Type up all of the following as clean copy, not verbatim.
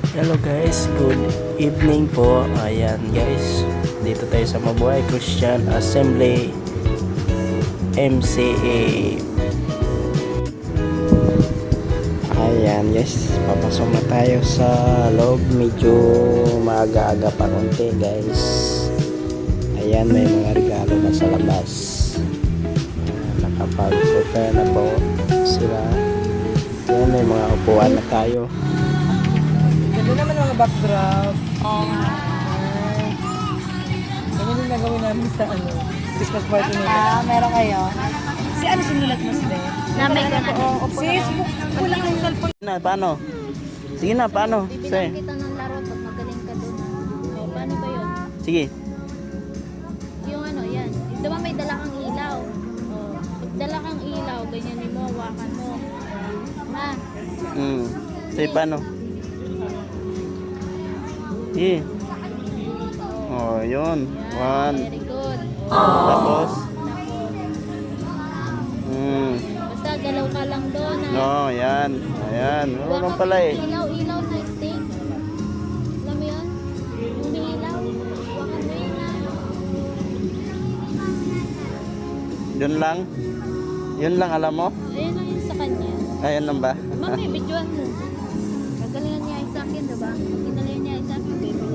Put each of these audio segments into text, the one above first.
Hello guys, good evening po. Ayan guys, dito tayo sa Mabuhay Christian Assembly MCA. Ayan guys, papasok na tayo sa loob. Medyo maaga-aga pa konti guys. Ayan, may mga regalo na sa labas. Nakapag-prepare na po sila. Ayan, may mga upuan na tayo. Ganda naman mga backdrop. Oo nga. Ganyan yung nagawin namin sa Christmas party nila. Meron kayo? Si ano sinulat mo sila? Namay ka na. Sis, kulang ang cellphone. Paano? Sige na, paano? Bibilang kita ng laro pag magaling ka doon. O, paano ba yun? Sige. Yung ano, yan. Diba may dala kang ilaw? O, pag dala kang ilaw, ganyanin mo, hawakan mo. Na. Sige, paano? Sige. Oh, yun. Yan, very good. Tapos? Basta galaw ka lang doon. No, yan. Ayan. Marunong pala eh. Ilaw na stick. Alam mo yun? Yung may ilaw. Hawakan mo yun na. Yun lang? Yun lang alam mo? Ayun lang yun sa kanya. Ayan lang ba? Mami, videoan mo. Gagalingan niya sa akin, diba? Pag ginalayan niya sa akin, baby.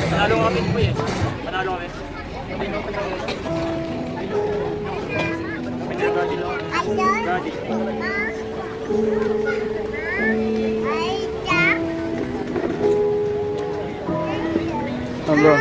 Panalo kami po eh. Panalo kami. Ano?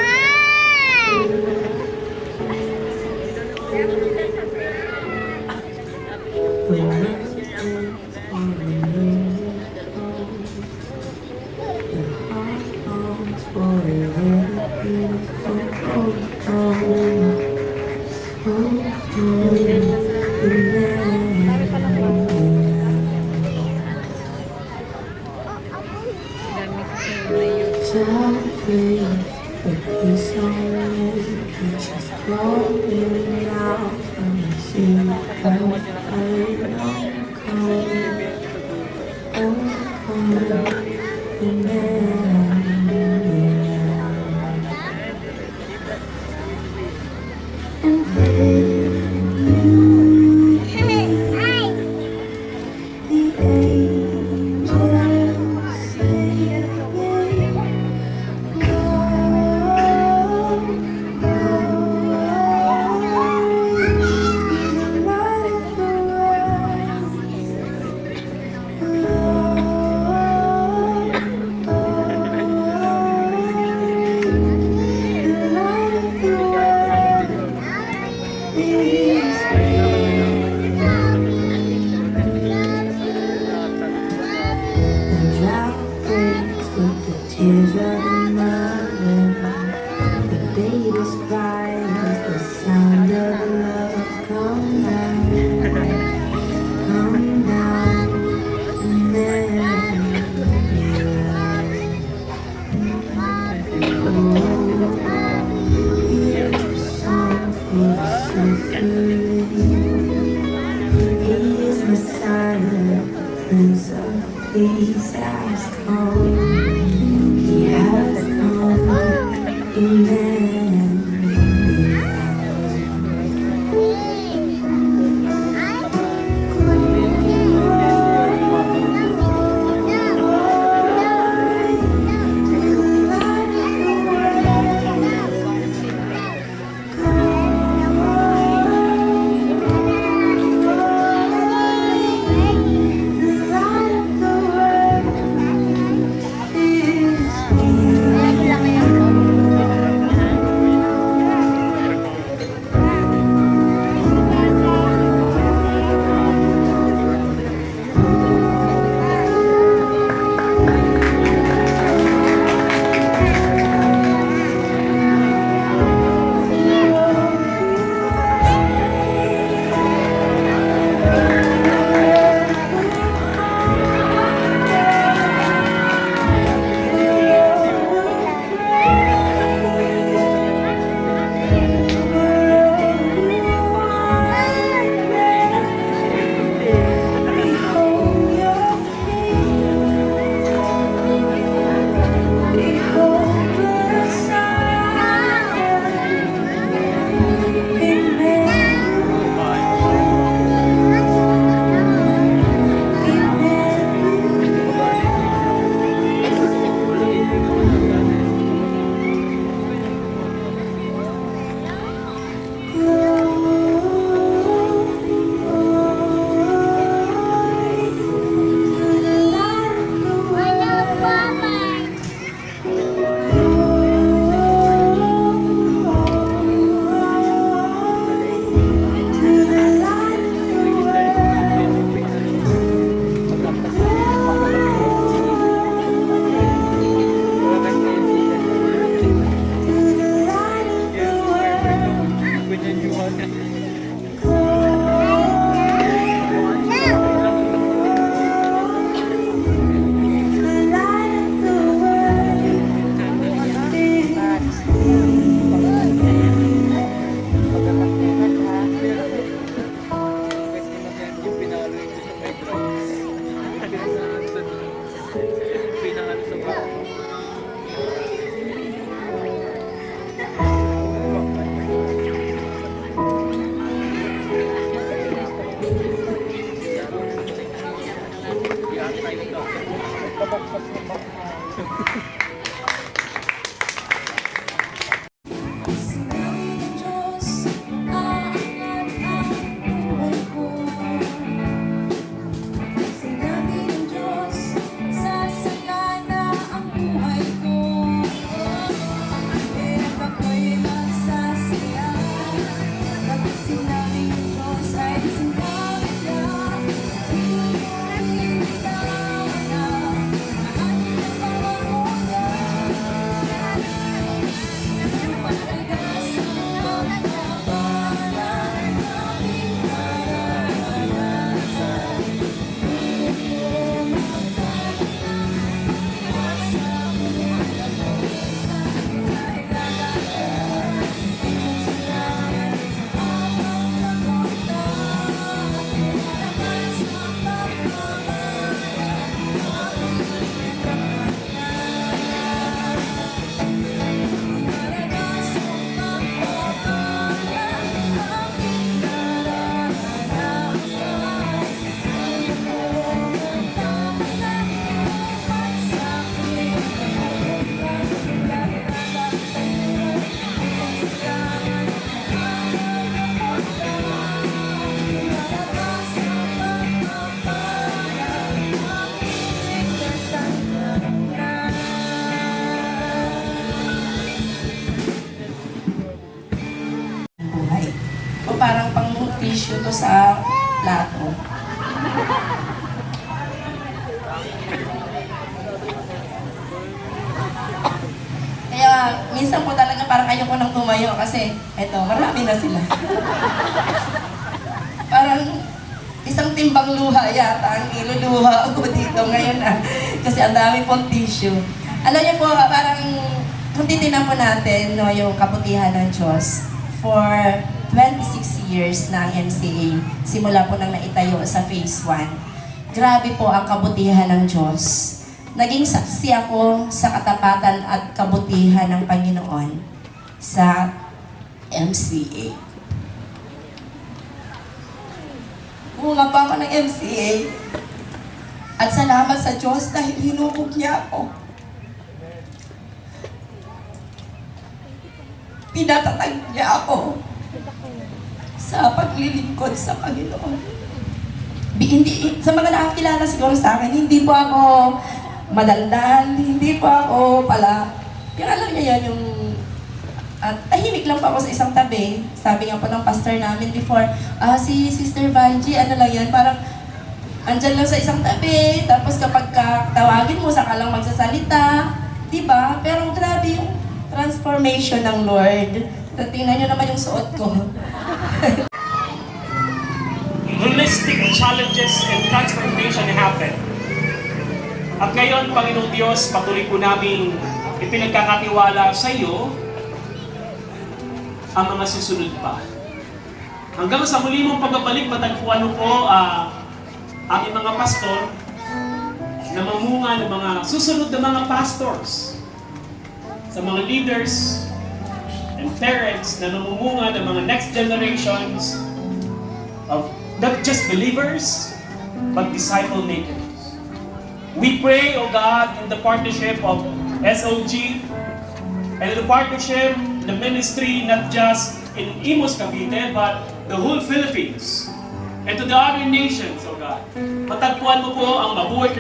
parang pang tissue to sa plato. Kaya minsan po talaga parang ayoko nang tumayo kasi eto, marami na sila. Parang isang timbang luha yata ang iluluha ko dito ngayon kasi ang dami pong tissue. Alam niyo po, parang kung titignan po natin no, yung kabutihan ng Diyos for 26 years na ang MCA, simula po nang naitayo sa phase 1. Grabe po ang kabutihan ng Diyos. Naging saksi ako sa katapatan at kabutihan ng Panginoon sa MCA. Bunga pa ako ng MCA. At salamat sa Diyos dahil hinubog niya ako. Pinatatag niya ako sa paglilingkod sa Panginoon. Hindi, sa mga nakakilala siguro sa akin, hindi po ako madaldal, hindi po ako pala. Yung alam niya yan, yung tahimik lang po ako sa isang tabi. Sabi nga po ng pastor namin before, si Sister Vanji, ano lang yan, parang andyan lang sa isang tabi, tapos kapag tawagin mo, saka lang magsasalita, diba? Pero grabe yung transformation ng Lord. Tingnan nyo naman yung suot ko. Holistic challenges and transformation happen. At ngayon, Panginoong Diyos, patuloy po namin ipinagkakatiwala sa iyo ang mga susunod pa. Hanggang sa muli mong pagbabalik, matagpuan mo po aming mga pastor na mamunga ng mga susunod na mga pastors, sa mga leaders and parents na namumunga ng mga next generations of not just believers, but disciple makers. We pray, O God, in the partnership of SOG and in the partnership, the ministry, not just in Imus, Cavite, but the whole Philippines and to the other nations, O God. Matagpuan mo po ang mabuhay